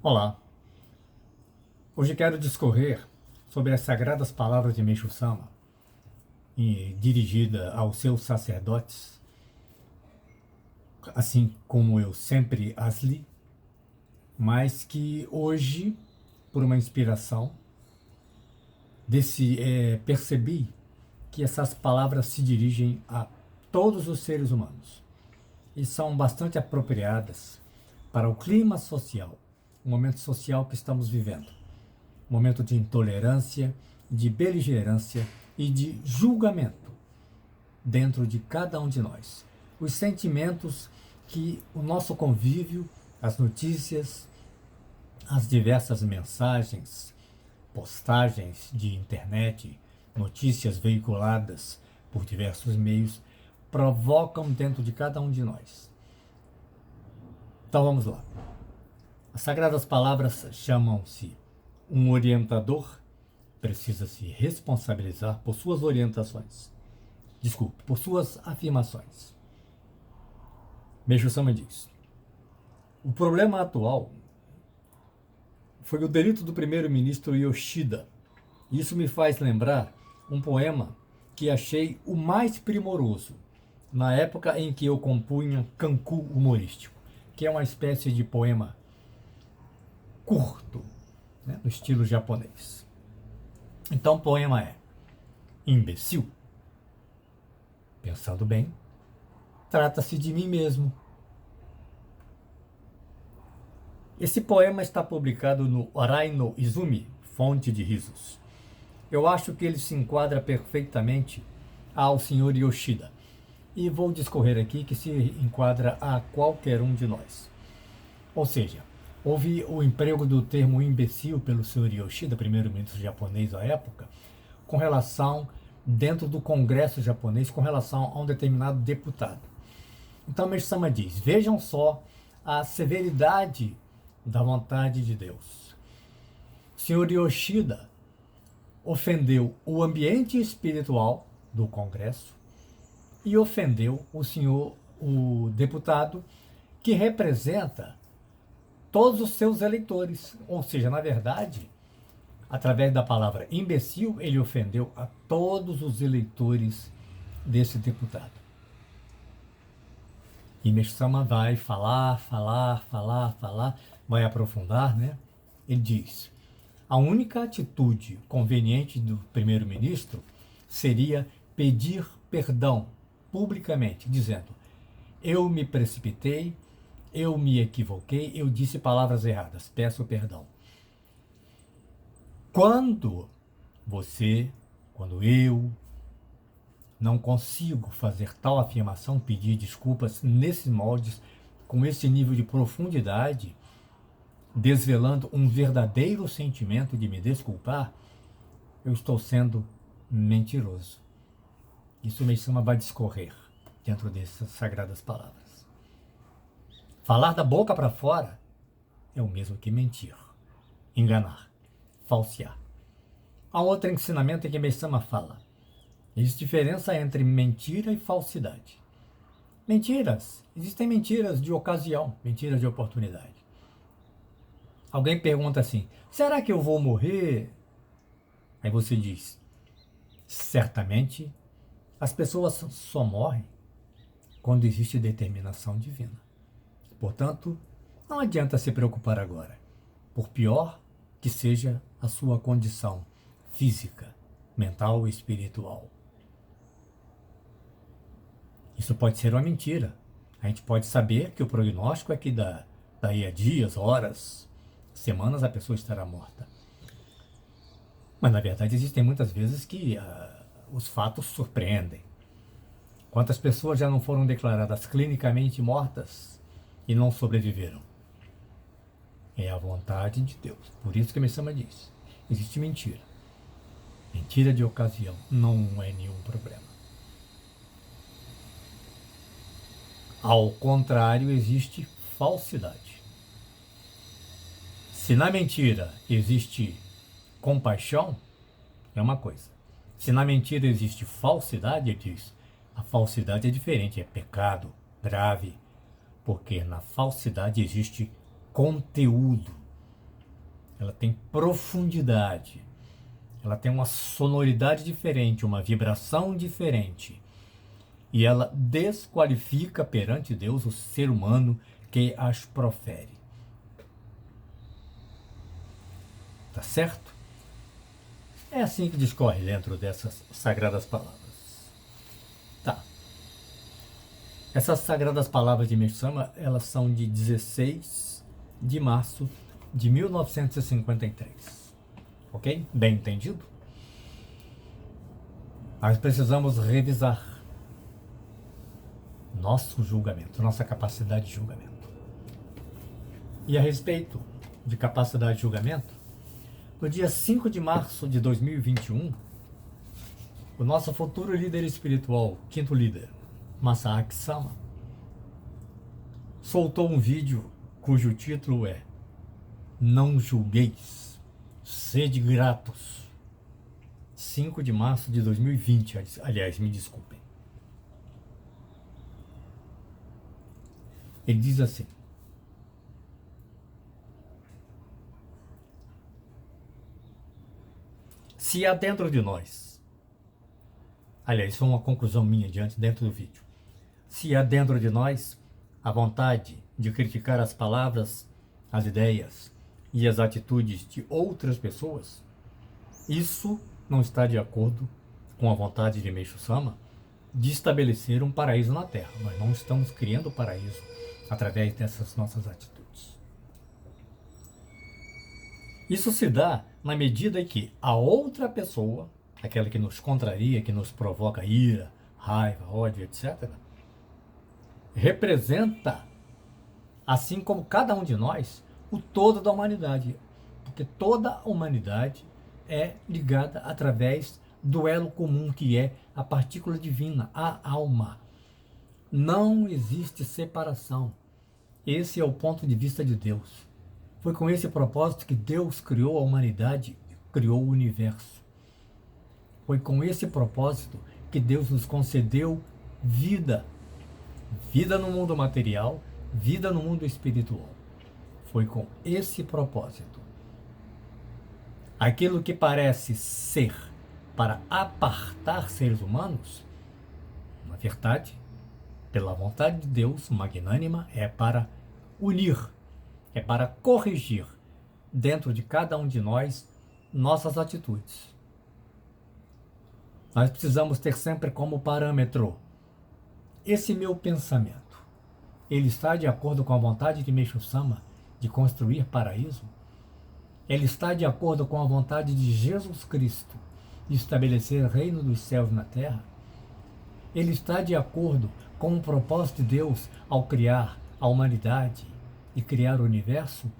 Olá, hoje quero discorrer sobre as sagradas palavras de Meixo Sama, dirigida aos seus sacerdotes, assim como eu sempre as li, mas que hoje, por uma inspiração, percebi que essas palavras se dirigem a todos os seres humanos e são bastante apropriadas para o clima social, o momento social que estamos vivendo. Momento de intolerância, de beligerância e de julgamento dentro de cada um de nós. Os sentimentos que o nosso convívio, as notícias, as diversas mensagens, postagens de internet, notícias veiculadas por diversos meios, provocam dentro de cada um de nós. Então vamos lá. As sagradas palavras chamam-se: um orientador precisa se responsabilizar por suas orientações. Desculpe, por suas afirmações. Meixo Sama diz: o problema atual foi o delito do primeiro-ministro Yoshida. Isso me faz lembrar um poema que achei o mais primoroso na época em que eu compunha Kanku humorístico, que é uma espécie de poema curto, né, no estilo japonês. Então o poema é: imbecil. Pensando bem, trata-se de mim mesmo. Esse poema está publicado no Arai no Izumi, Fonte de Risos. Eu acho que ele se enquadra perfeitamente ao Sr. Yoshida. E vou discorrer aqui que se enquadra a qualquer um de nós. Ou seja, houve o emprego do termo imbecil pelo Sr. Yoshida, primeiro-ministro japonês à época, com relação, dentro do Congresso japonês, com relação a um determinado deputado. Então, Meixo Sama diz: vejam só a severidade da vontade de Deus. O Sr. Yoshida ofendeu o ambiente espiritual do Congresso e ofendeu o deputado que representa todos os seus eleitores. Ou seja, na verdade, através da palavra imbecil, ele ofendeu a todos os eleitores desse deputado. E Meixo Sama vai falar, vai aprofundar, né? Ele diz: a única atitude conveniente do primeiro-ministro seria pedir perdão publicamente, dizendo: eu me precipitei, eu me equivoquei, eu disse palavras erradas, peço perdão. Quando eu não consigo fazer tal afirmação, pedir desculpas nesses moldes, com esse nível de profundidade, desvelando um verdadeiro sentimento de me desculpar, eu estou sendo mentiroso. Isso Meixo Sama vai discorrer dentro dessas sagradas palavras. Falar da boca para fora é o mesmo que mentir, enganar, falsear. Há outro ensinamento em que Meixo Sama fala: existe diferença entre mentira e falsidade. Existem mentiras de ocasião, mentiras de oportunidade. Alguém pergunta assim: será que eu vou morrer? Aí você diz: certamente as pessoas só morrem quando existe determinação divina. Portanto, não adianta se preocupar agora, por pior que seja a sua condição física, mental e espiritual. Isso pode ser uma mentira. A gente pode saber que o prognóstico é que daí a dias, horas, semanas a pessoa estará morta. Mas na verdade existem muitas vezes que os fatos surpreendem. Quantas pessoas já não foram declaradas clinicamente mortas e não sobreviveram? É a vontade de Deus. Por isso que a Meixo Sama diz: existe mentira. Mentira de ocasião não é nenhum problema. Ao contrário, existe falsidade. Se na mentira existe compaixão, é uma coisa. Se na mentira existe falsidade, ele diz: a falsidade é diferente, é pecado grave, porque na falsidade existe conteúdo. ela tem profundidade, ela tem uma sonoridade diferente, uma vibração diferente. E ela desqualifica perante Deus o ser humano que as profere. Tá certo? É assim que discorre dentro dessas sagradas palavras. Tá. Essas sagradas palavras de Meixo Sama, elas são de 16 de março de 1953. Ok? Bem entendido? Nós precisamos revisar nosso julgamento, nossa capacidade de julgamento. E a respeito de capacidade de julgamento, no dia 5 de março de 2021, o nosso futuro líder espiritual, quinto líder, Masaaki Sama, soltou um vídeo cujo título é Não julgueis, sede gratos. 5 de março de 2020, aliás, me desculpem. Ele diz assim: se há dentro de nós, aliás, isso é uma conclusão minha dentro do vídeo, se há dentro de nós a vontade de criticar as palavras, as ideias e as atitudes de outras pessoas, isso não está de acordo com a vontade de Meixo Sama de estabelecer um paraíso na Terra. Nós não estamos criando o paraíso através dessas nossas atitudes. Isso se dá na medida em que a outra pessoa, aquela que nos contraria, que nos provoca ira, raiva, ódio, etc., representa, assim como cada um de nós, o todo da humanidade. Porque toda a humanidade é ligada através do elo comum que é a partícula divina, a alma. Não existe separação. Esse é o ponto de vista de Deus. Foi com esse propósito que Deus criou a humanidade, criou o universo. Foi com esse propósito que Deus nos concedeu vida. Vida no mundo material, vida no mundo espiritual. Foi com esse propósito. Aquilo que parece ser para apartar seres humanos, na verdade, pela vontade de Deus magnânima, é para unir, é para corrigir dentro de cada um de nós nossas atitudes. Nós precisamos ter sempre como parâmetro esse meu pensamento. Ele está de acordo com a vontade de Meixo Sama de construir paraíso? Ele está de acordo com a vontade de Jesus Cristo de estabelecer o reino dos céus na terra? Ele está de acordo com o propósito de Deus ao criar a humanidade e criar o universo,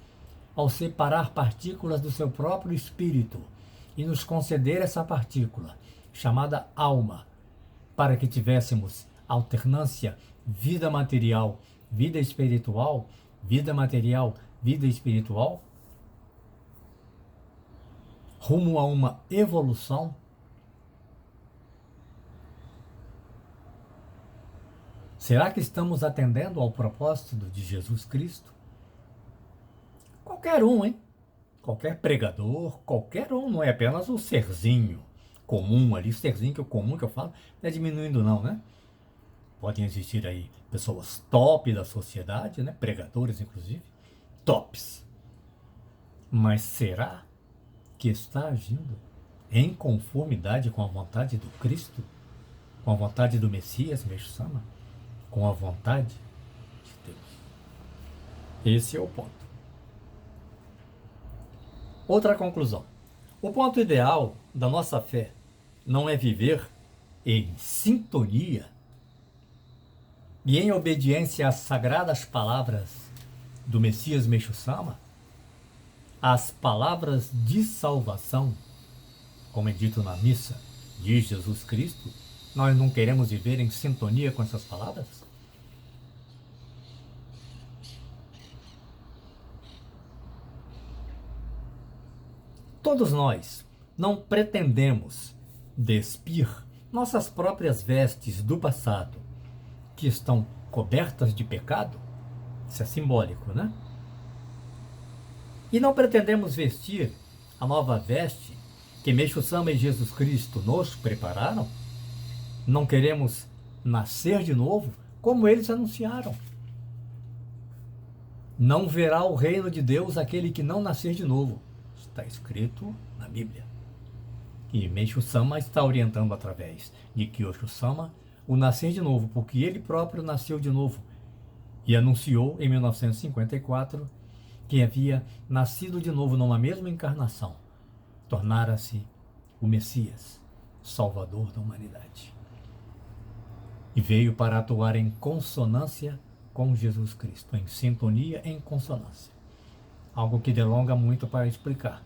ao separar partículas do seu próprio espírito e nos conceder essa partícula, chamada alma, para que tivéssemos alternância, vida material, vida espiritual, vida material, vida espiritual, rumo a uma evolução? Será que estamos atendendo ao propósito de Jesus Cristo? Qualquer um, hein? Qualquer pregador, qualquer um, não é apenas o serzinho comum ali, o serzinho comum que eu falo, não é diminuindo não, né? Podem existir aí pessoas top da sociedade, né? Pregadores inclusive, tops. Mas será que está agindo em conformidade com a vontade do Cristo? Com a vontade do Messias, Meixo Sama? Com a vontade de Deus? Esse é o ponto. Outra conclusão. O ponto ideal da nossa fé não é viver em sintonia e em obediência às sagradas palavras do Messias Meixo Sama, às palavras de salvação, como é dito na missa de Jesus Cristo. Nós não queremos viver em sintonia com essas palavras? Todos nós não pretendemos despir nossas próprias vestes do passado, que estão cobertas de pecado. Isso é simbólico, né? E não pretendemos vestir a nova veste que Meixo Sama e Jesus Cristo nos prepararam? Não queremos nascer de novo, como eles anunciaram. Não verá o reino de Deus aquele que não nascer de novo. Está escrito na Bíblia. E Meixo Sama está orientando através de Kyosho Sama o nascer de novo, porque ele próprio nasceu de novo e anunciou em 1954 que havia nascido de novo numa mesma encarnação, tornara-se o Messias, Salvador da humanidade. E veio para atuar em consonância com Jesus Cristo, em sintonia, em consonância. Algo que delonga muito para explicar,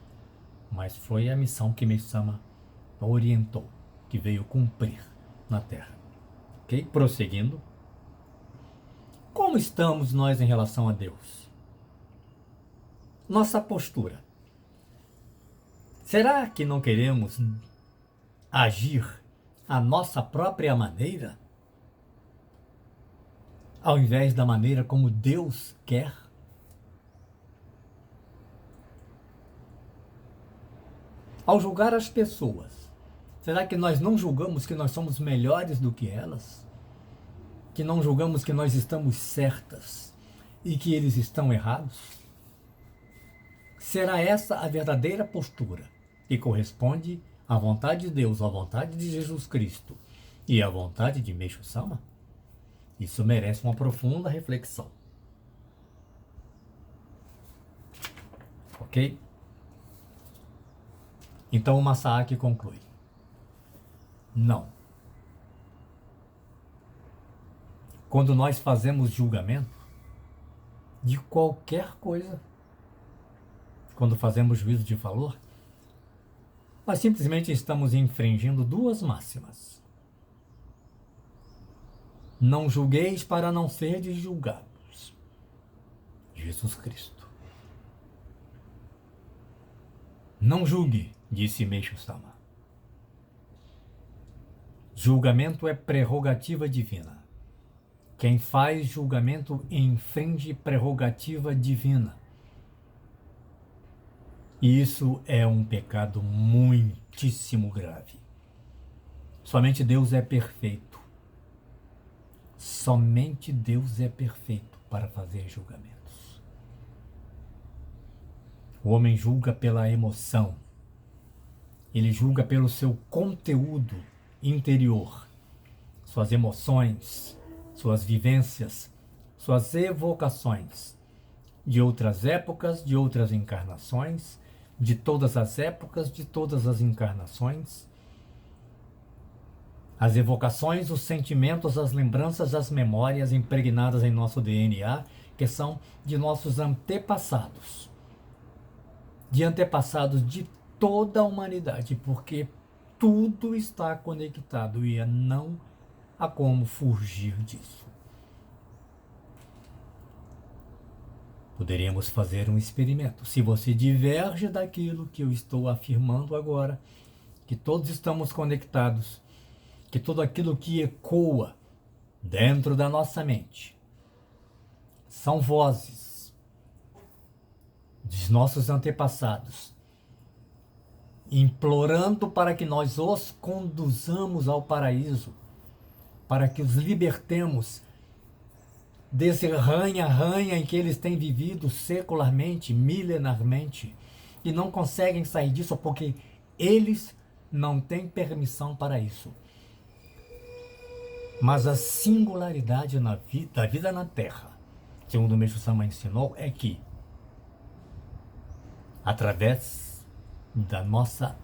mas foi a missão que Meixo Sama orientou, que veio cumprir na Terra. Ok? Prosseguindo. Como estamos nós em relação a Deus? Nossa postura. Será que não queremos agir à nossa própria maneira? Ao invés da maneira como Deus quer? Ao julgar as pessoas, será que nós não julgamos que nós somos melhores do que elas? Que não julgamos que nós estamos certas e que eles estão errados? Será essa a verdadeira postura que corresponde à vontade de Deus, à vontade de Jesus Cristo e à vontade de Meixo Sama? Isso merece uma profunda reflexão. Ok? Então o Masaaki conclui. Não. Quando nós fazemos julgamento de qualquer coisa, quando fazemos juízo de valor, nós simplesmente estamos infringindo duas máximas. Não julgueis para não serdes julgados. Jesus Cristo. Não julgue, disse Meixo Sama. Julgamento é prerrogativa divina. Quem faz julgamento infringe prerrogativa divina. E isso é um pecado muitíssimo grave. Somente Deus é perfeito. Somente Deus é perfeito para fazer julgamentos. O homem julga pela emoção. Ele julga pelo seu conteúdo interior, suas emoções, suas vivências, suas evocações de outras épocas, de outras encarnações, de todas as épocas, de todas as encarnações. As evocações, os sentimentos, as lembranças, as memórias impregnadas em nosso DNA, que são de nossos antepassados. De antepassados de toda a humanidade, porque tudo está conectado e não há como fugir disso. Poderíamos fazer um experimento. Se você diverge daquilo que eu estou afirmando agora, que todos estamos conectados, que tudo aquilo que ecoa dentro da nossa mente são vozes dos nossos antepassados, implorando para que nós os conduzamos ao paraíso, para que os libertemos desse ranha-ranha em que eles têm vivido secularmente, milenarmente, e não conseguem sair disso porque eles não têm permissão para isso. Mas a singularidade da vida na Terra, segundo o Meixo Sama ensinou, é que, através da nossa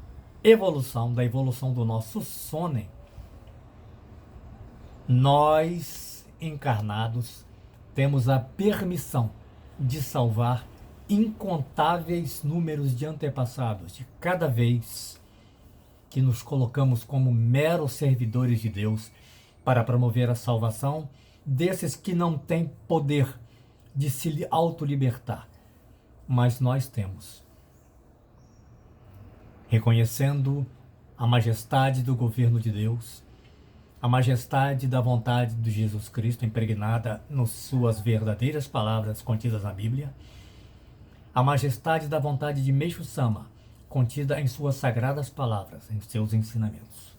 evolução, da evolução do nosso sonen, nós, encarnados, temos a permissão de salvar incontáveis números de antepassados, de cada vez que nos colocamos como meros servidores de Deus para promover a salvação desses que não têm poder de se autolibertar. Mas nós temos. Reconhecendo a majestade do governo de Deus, a majestade da vontade de Jesus Cristo impregnada nas suas verdadeiras palavras contidas na Bíblia, a majestade da vontade de Meixo Sama, contida em suas sagradas palavras, em seus ensinamentos.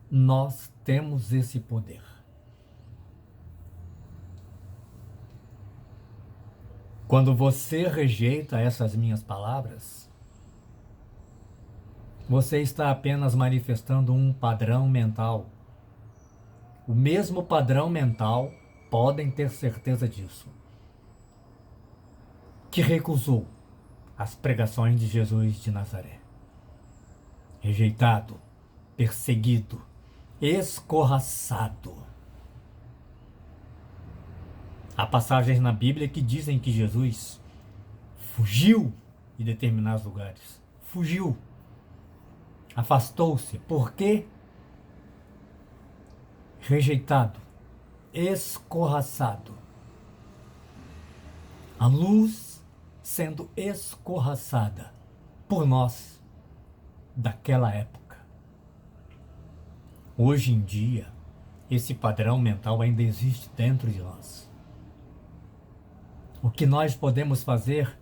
Nós temos esse poder. Quando você rejeita essas minhas palavras, você está apenas manifestando um padrão mental. O mesmo padrão mental, podem ter certeza disso, que recusou as pregações de Jesus de Nazaré. Rejeitado, perseguido, escorraçado. Há passagens na Bíblia que dizem que Jesus fugiu de determinados lugares. Fugiu. Afastou-se. Por quê? Rejeitado. Escorraçado. A luz sendo escorraçada por nós daquela época. Hoje em dia, esse padrão mental ainda existe dentro de nós. O que nós podemos fazer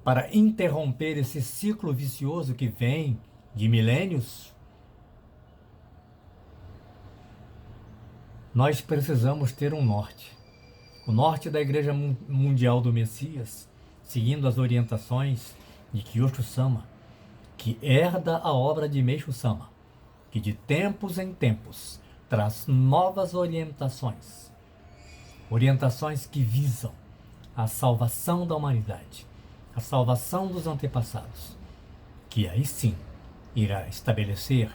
para interromper esse ciclo vicioso que vem de milênios? Nós precisamos ter um norte. O norte da Igreja Mundial do Messias, seguindo as orientações de Kyosho Sama, que herda a obra de Meixo Sama, que de tempos em tempos traz novas orientações. Orientações que visam a salvação da humanidade, a salvação dos antepassados, que aí sim irá estabelecer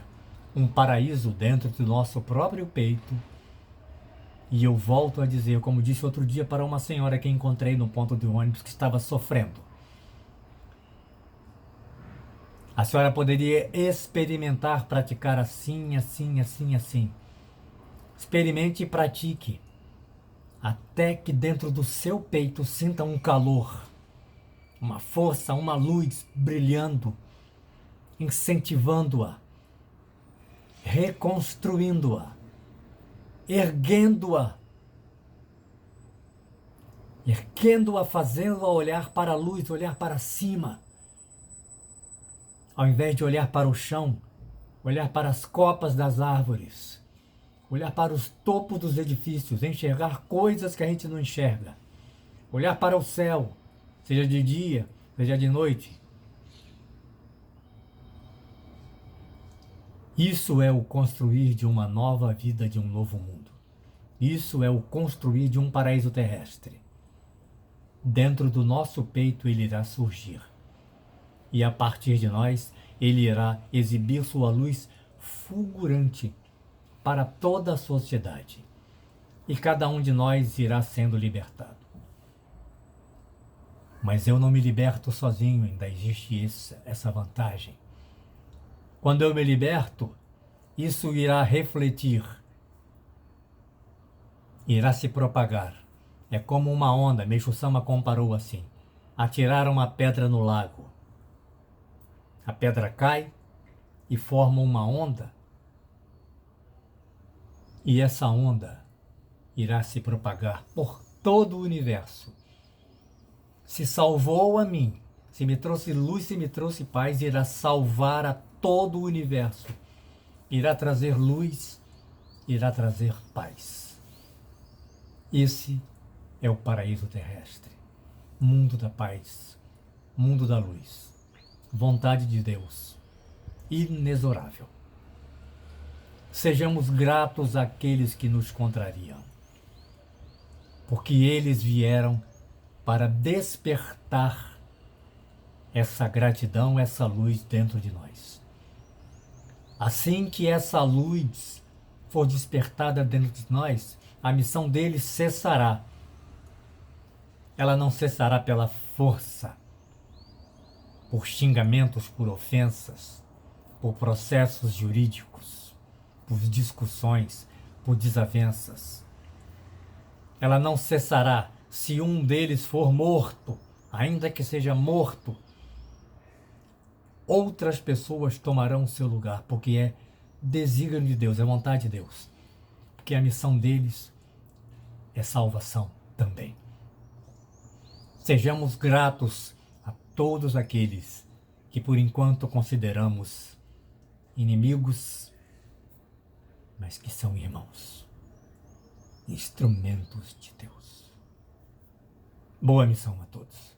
um paraíso dentro do nosso próprio peito. E eu volto a dizer, como disse outro dia para uma senhora que encontrei no ponto de ônibus que estava sofrendo. A senhora poderia experimentar, praticar assim, assim, assim, assim. Experimente e pratique, até que dentro do seu peito sinta um calor, uma força, uma luz brilhando, incentivando-a, reconstruindo-a, erguendo-a, fazendo-a olhar para a luz, olhar para cima, ao invés de olhar para o chão, olhar para as copas das árvores, olhar para os topos dos edifícios, enxergar coisas que a gente não enxerga, olhar para o céu, seja de dia, seja de noite. Isso é o construir de uma nova vida, de um novo mundo. Isso é o construir de um paraíso terrestre. Dentro do nosso peito ele irá surgir. E a partir de nós, ele irá exibir sua luz fulgurante para toda a sociedade. E cada um de nós irá sendo libertado. Mas eu não me liberto sozinho, ainda existe essa vantagem. Quando eu me liberto, isso irá refletir, irá se propagar. É como uma onda, Meixo Sama comparou assim: atirar uma pedra no lago. A pedra cai e forma uma onda, e essa onda irá se propagar por todo o universo. Se salvou a mim, se me trouxe luz, se me trouxe paz, irá salvar a todo o universo. Irá trazer luz, irá trazer paz. Esse é o paraíso terrestre. Mundo da paz, mundo da luz. Vontade de Deus, inexorável. Sejamos gratos àqueles que nos contrariam, porque eles vieram para despertar essa gratidão, essa luz dentro de nós. Assim que essa luz for despertada dentro de nós, a missão deles cessará. Ela não cessará pela força, por xingamentos, por ofensas, por processos jurídicos, por discussões, por desavenças. Ela não cessará se um deles for morto, ainda que seja morto. Outras pessoas tomarão o seu lugar, porque é desígnio de Deus, é vontade de Deus. Porque a missão deles é salvação também. Sejamos gratos a todos aqueles que por enquanto consideramos inimigos, mas que são irmãos, instrumentos de Deus. Boa missão a todos.